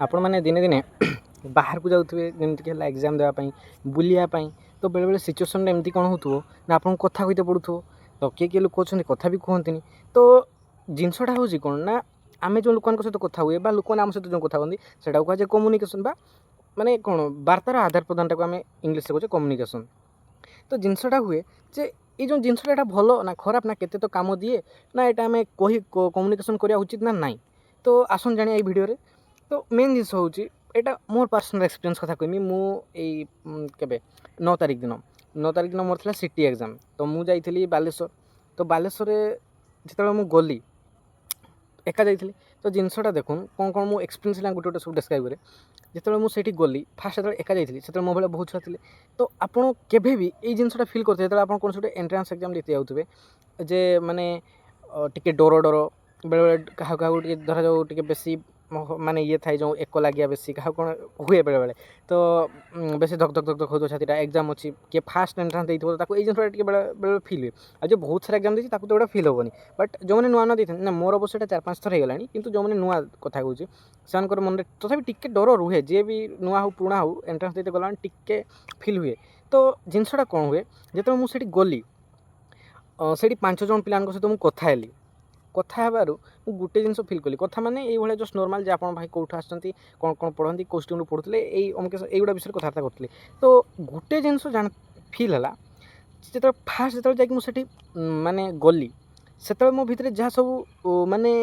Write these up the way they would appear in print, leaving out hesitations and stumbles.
आपण मैंने दिने दिने बाहर को जाऊे जमीक एग्जाम देवाई बुलायापाई तो बेले बेले सिचुएसन एमती कौन हो ना आपको कथा कहते पड़ू तो किए लोक अच्छा कथा भी कहते तो जिनसटा हूँ कौन ना आम जो लोक सहित कथा हुए लोक आम सहित जो कथा कहते से कहुए कम्युनिकेशन बा माने कौन वार्तार आदान प्रदान आम इंग्लीश कहे कम्युनिकेशन। तो जिनसटा हुए जे ये जो जिनसटा यहाँ भल ना खराब ना केते तो काम दिए ना यहाँ आम कही कम्युनिकेशन करवा उचित ना नाई। तो आसन जानिए भिडियो तो मेन जिनस हूँ यहाँ मोर पर्सनल एक्सपीरियंस कथा कहमी मुझे 9 तारिख दिन मोर सिटी एग्जाम तो मुझे जाइली बालेश्वर तो बालेश्वर जिते मुझे गली एका जाइली तो जिनसटा देखुन कौन कौन मो एक्सपीरियंस गोटे गोटे सब डिस्क्राइब करे जिते मुझे गली फास्ट जो एका जाइली से मो भाई बहुत छुआ थे तो आपड़ केवे भी ये जिनसटा फिल करते जो आप कौन से एंट्रांस एग्जाम देते जाऊे जे माने टिके डर डर बेले बेले क्या धरा जाऊ टे बेसी माने ये थाई जो एक लगिया बेसी क्या कौन हुए बेले बेले तो बेसी धक धक धक धक हो छातीटा एग्जाम अच्छी किए फास्ट एंट्रांस देते तो ये जिनटा बेले बेले फिल हुए आज जो बहुत सारा एग्जाम देती तो फिल हेनी बट जो मैंने नुआ नुआ देते ना मोर अवश्य 4-5 थर होगा कि जो मैंने नुआ कथा कहूँ से मन तथा टिके डर रुहे जी भी नुआ हो पुणा हो एंट्रांस देते गला टिके फिल हुए तो जिनसटा कौन हुए जो मुझे गली से 5 जन पिला सहित मुझे कथा हेली कथा हेबार गोटे जिन फिल कली कथा माने ये जस्ट नॉर्मल जे आप भाई कौट आसती कौन कौन पढ़ती कौ स्ट्रीम पढ़ुते युवा विषय कथबार्ता करते तो गोटे जिन जान फिल है जो फास्ट जो जाकि माने गली से मो भितर जहाँ सब माने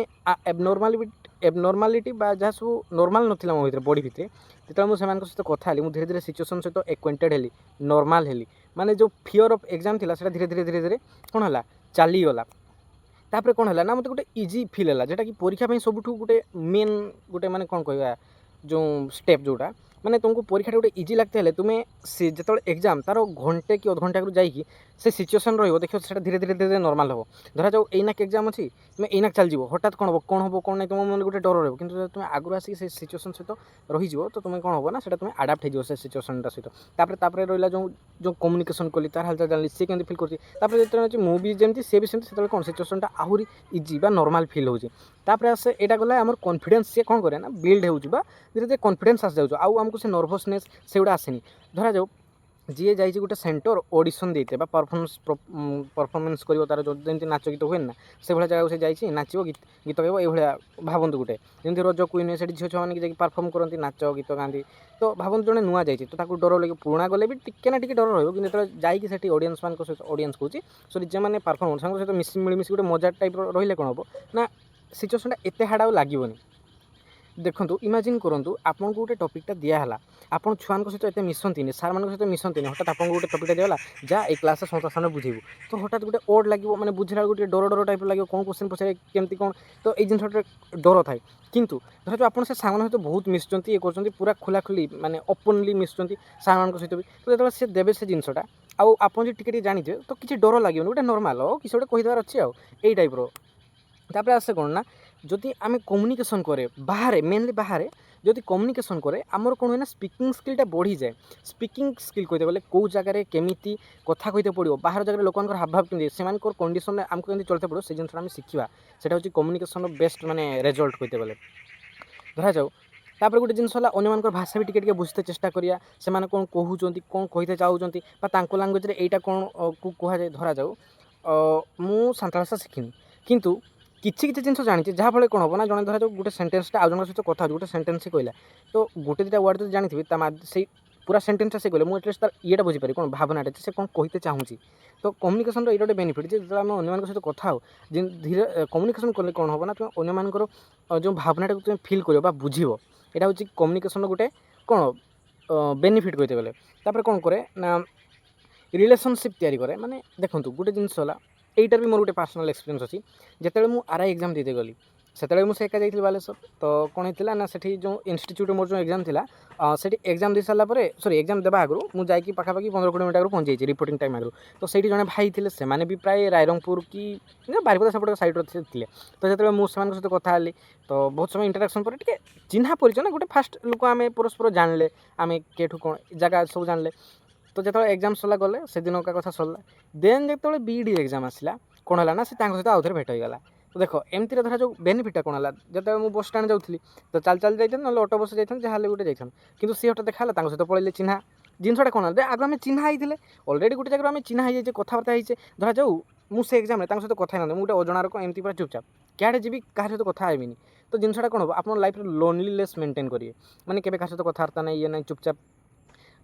एबनर्मालीटी जहाँ सब नॉर्मल नाला मो भर बॉडी भितर जो मुझे सहित कथा हेली धीरे धीरे सिचुएसन सहित एक्वेंटेड हेली नॉर्मल हेली माने जो फियर ऑफ एग्जाम थिला सेटा धीरे धीरे धीरे धीरे कौन है चलीगला तापर कौन है ना मत गोटे इजी फिल है जोटा कि परीक्षा सब गोटे मेन गोटे माने कौन कह जो स्टेप जोटा माने तुमको परीक्षा गोटे इजी लगते हैं तुम्हें से जो एग्जाम तार घंटे कि अधघंटे आगे जाइए से सिचुएसन देखो से धीरे धीरे धीरे नॉर्मल हम धरा जाओ एनाक एग्जाम अच्छी तुम एनाक चल जाओ हठात कौन हम कौन नहीं तुम मन गोटे डर रही कि तुम आगुरी आसिक से सिचुएसन सहित रहीज तो तुम कौन हम ना से तुम आडाप्ट हो से सिचुएसन सहित तापर रहा जो जो कम्युनिकेशन कली तार हालचाल जानी सी केमती फिल कर मुझे जमी सी भी सेमती कौन सिचुएसन आहरी इजी बा नॉर्मल फिल होपर आसे यहाँ गला आम कॉन्फिडेंस सी कौन करे ना बिल्ड हो धीरे धीरे कॉन्फिडेंस आस जाऊँ आमको से नर्भसनेस से गुड़ा आसेनी धरा जाऊ जी जाइए गोटे सेंटर ऑडिशन देते परफॉर्मेंस कर तार जो जमी नाच गीत हुए ना से भाया जगह से जाइए नाचो गीत गाइब ये भावतु गोटे जमी रज क्वीन हुए झील छुआ मैंने जाकि परफॉर्म करती नाच गीत गाँधी तो भावतु जड़े नुआ जाइए तो डर लगे पुणा गले भी टिके ना टिके डर रही कि जाइए से ऑडियंस मान सहित ऑडियंस कहूँ सॉरी जो मैंने परफॉर्म सहित मिलमिशी गोटे मजा टाइप रही कौन हम ना सिचुएसन एत हार्ड लगभग देखो इमेजिन करूँ आपको गोटे टॉपिकटा दिहला आप छुआ सहित एत मिसती सार मान सहित मिसती हठात आपको गोटे टॉपिकटा दिगला जा ए क्लास सामने बुझेबू तो हठात गोटे ओड लगे मैंने बुझला गोटे डर डर टाइप लगे कौन क्वेश्चन पचारे केमती कौन तो ये जिन डर थाए किंतु धर जो आप सामान सहित बहुत मिसुँच ये कर पूरा खोलाखोली माने ओपनली मिसुँच सार मान सहित भी तो जो सी देवे से जिनसटा आपन जो टिके जानिथे तो किसी डर लगे गोटे नॉर्मल हो किसी गोटे कहीदार अच्छी आई टाइप्र तापर आसे कौन ना जदि आम कम्युनिकेशन करे बाहर मेनली बाहर जदि कम्युनिकेशन करे आमर कौन हुए स्पीकिंग स्किलटा बढ़ी जाए स्पीकिंग स्किल कहते गले कौ जगह केमी कथा कहते पड़ो बाहर जगह लोक हावभाव केमी से कंडीशन आमको केमी चलते पड़ो से जिन शिखा से हूँ कम्युनिकेशन बेस्ट माने रिजल्ट कहते गले धरा जाऊ तापर गोटे जिन अन्य भाषा भी टिके बुझते चेष्टा करिया से कौन कहते कौन कहते चाहते लांगुएज यहाँ कौन को कहुए धरा जाऊ मु सान्ताल भाषा शिखिनी किंतु किसी किसी जिन जानी जहाँफल कौन हम ना जन धरा गोटे सेन्टेन्सटा आउ जन सहित कथा गोटे सेन्टेन्स कहला तो गोटे दुटा वर्ड जानी से पूरा सेन्टेन्सटा से कहले मुझे तार ये बुझीपारि कौन भावनाटा से कौन कहते चाहूँगी तो कम्युनिकेशन ये गोटे बेनिफिट जो आम अन्य सहित कथा हो धीरे कम्युनिकेशन कले कौन हम ना तुम अन्य जो भावनाटा तुम फिल कर बुझ यहाँ हूँ कम्युनिकेशन गोटे कौन बेनिफिट कहते गले तापर कौन करे ना रिलेशनशिप तैयारी करे माने देखो गोटे जिनस यहीटार भी मोर गोटे पर्सनल एक्सपीरियंस अच्छी जिते मुझे आरआई एग्जाम देते गली से मुझे एका जाइए बालेश्वर तो कौन होता ना से जो इन्स्टिट्यूट मोर जो एग्जाम थी से एग्जाम दे सारापर सॉरी एग्जाम देवा आगु मुझे पाखापाखि 15-20 मिनट आगे पहुँच जाइए रिपोर्टिंग टाइम आगु तो से जड़े भाई थे से भी प्राय रायरंगपुर कि बारिपदा सेपट साइड थे तो जो मुझे सहित कथा हेली तो बहुत समय इंटराक्शन पर चिन्हा परिचय ना गोटे फास्ट लोक आम परस्पर जानले आम केठू कौन जगह सब जानले तो जो एग्जाम सरला गले से दिन का कथा सरला देन जो बीडी एग्जाम आसला कौन है ना से सहित आउ थे भेट होगा तो देख एमती धरा जो बेनिफिटा कौन है जो मुझे बस स्टाण जाऊँगी तो चल चल जाइए ना अटो बस जाइए जहाँ गोटे जाइए कि सी हटा देखा सहित पड़े चिन्हा जिनसा कौन है आगे आम चिन्हा होते अलरेडी गोटे जगह आम चिन्हा हो जाए कथबार्ता होइचे धरा जाऊ मुझे एग्जाम सहित कथा ना मुझे अजणार को एमती पूरा चुपचाप क्या जी क्या सहित कथा हेनी तो जिनसा कौन हम आप लाइफ लोनलीनेस मेंटेन करेंगे माने केबे क्या सहित कथबार्ता नहीं ये ना चुपचाप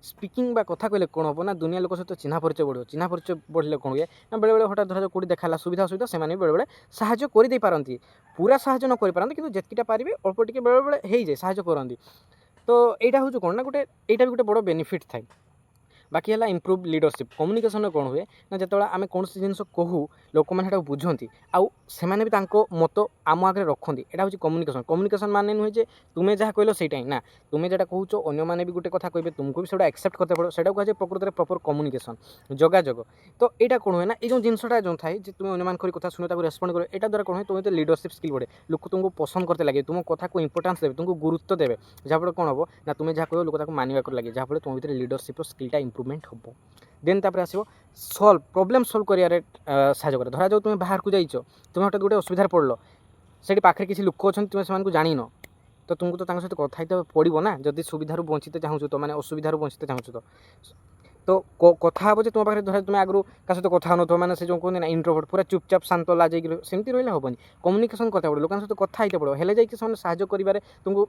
स्पीकिंग बा कथा कहले कौन हम ना दुनिया लोक सहित चिन्हा परिचय बढ़ो चिन्हा परिचय बढ़ले कौन हुए ना बेले बेले हठात धरा कौटी देखा सुविधा असुविधा से बेले बेले साहाଯ୍य करदे पारती पूरा साहाଯ୍य न कर पारती कि जितकीटा पारे अल्प टिके बेले बेले हो जाए साहाଯ୍य करती तो यहाँ हूँ कौन ना गोटे यहाँ भी गोटे बड़ बेनिफिट थाए बाकी है इम्प्रूव लीडरशिप कम्युनिकेशन कौन हुए ना जो आम कौन जिन कहूँ लोक मैंने बुझती आउ से मत आम आगे रखती यहाँ हूँ कम्युनिकेशन कम्युनिकेशन माने नुहे जे तुम्हें जहाँ कहल से ना तुम्हें जहाँ कहूच अन्य भी गोटे कथा कहे तुमको भी से एक्सेप्ट करते पड़ो से कहुए प्रकृत में प्रॉपर कम्युनिकेशन जोगाजोग तो यहाँ कौन हुए ना ये जो जिनसा जो थाए तुम अन्य कथा शुण रेस्पॉन्ड करो यहाँ द्वारा कौन हुए तुम्हें लीडरशिप स्किल बढ़े लोक तुमको पसंद करते लगे तुम कथा को इंपोर्टेंस देवे तुमको गुरुत्व देवे जहाँफल कौन हम ना तुम्हें जहाँ कह लोक मानवा लगे जहाँफल तुम भीतर लीडरशिप स्किलटा इम्प्रूवमेंट हम देन तापर आसो सल्व प्रोब्लेम सल्व कर साहय करे धरा जाओ तुम बाहर को जाइच तुम हठात गोटे असुविधार पड़ल से पाखे किसी लोक अच्छा तुम से जान तो तुमको तो सहित कथा पड़ो ना जदि सुविधार बंचिते चाहूँ तो मैंने असुविधार बंचिते चाहूँ तो कथा हे तुम पाखे धर तुम आगु क्या सहित कथा हो मैंने से जो कहते ना इंट्रोवर्ट पूरा चुपचाप शांत लाजक सेमती रही हेनी कम्युनिकेशन करते पड़ो लोक सहित कथा होते पड़ो हेले जाइए साहय कर तुमको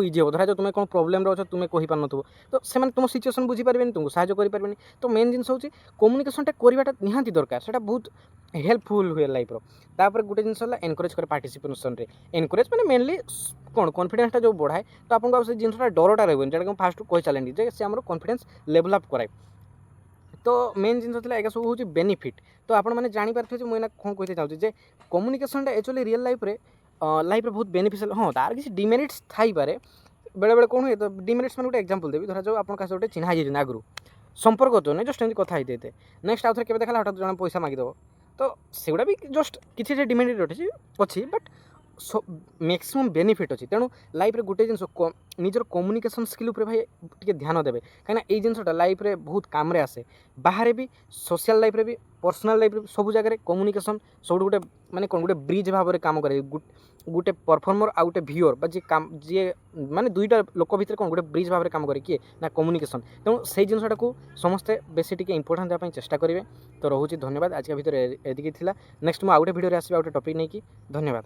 इजी हो धरा जो तुम कौन प्रोब्लेम अच्छे तुम्हें कही पार नथो तो से तुम सिचुएसन बुझीपारे तुमको साहय करें तो मेन जिन हूँ कम्युनिकेशनटा करवाटा निहांती दरकार से बहुत हेल्पफुल हुए लाइफ तापर गोटे जिन एनकरेज करे पार्टिसिपेशन रे एनकरेज मैंने मेनली कौन कॉन्फिडेंसटा जो बढ़ाए तो आपको से जिनसा डरटा रही जो फास्ट कही चलेंगे जे से आम कॉन्फिडेंस लेवल अप कराए तो मेन जिन एगा सब हूँ बेनिफिट तो आप मैंने जापारे मुझे कौन कहते चाहिए कम्युनिकेशनटा एक्चुअली रियल लाइफ रे बहुत बेनिफिशियल हाँ तार किसी डिमेरिट्स थाई पारे बेले बेले कौन हुए तो डिमेरिट्स मैंने गोटे एग्जांपल देवी धरा जो आप गोटे चिन्हा जाइए आगु संपर्क तो नहीं जस्ट एमती कथा होते नेक्स्ट आउ थे केवे देखा हठात जन पैसा मागिदेव तो सेगुड़ा भी जस्ट किसी डिमेरिट अच्छी बट मैक्सिमम बेनिफिट अच्छी तेणु लाइफ रे गोटे जिन निजर कम्युनिकेशन स्किल उपर भाई टे ध्यान देवे कहीं ये जिनसा लाइफ रे बहुत काम रे आसे बाहर भी सोशल लाइफ रे भी पर्सनल लाइफ रे सब जगह कम्युनिकेशन सब गोटे माने कौन गोटे ब्रिज भाव में काम करे गोटे परफॉर्मर आ गोटे व्यूअर बा जी काम जी माने दुईटा लोक भितर कौन गोटे ब्रिज भाव में काम करे किए ना कम्युनिकेशन तेणु से जिनसा को समस्ते बेसी टिके इंपोर्टेंट देवाई चेष्टा करेंगे तो रोचे धन्यवाद आज के भितर एदिकी नेक्स्ट मुझे आउ गोटे भिडियो आसबि आउ गोटे टॉपिक नहीं कि धन्यवाद।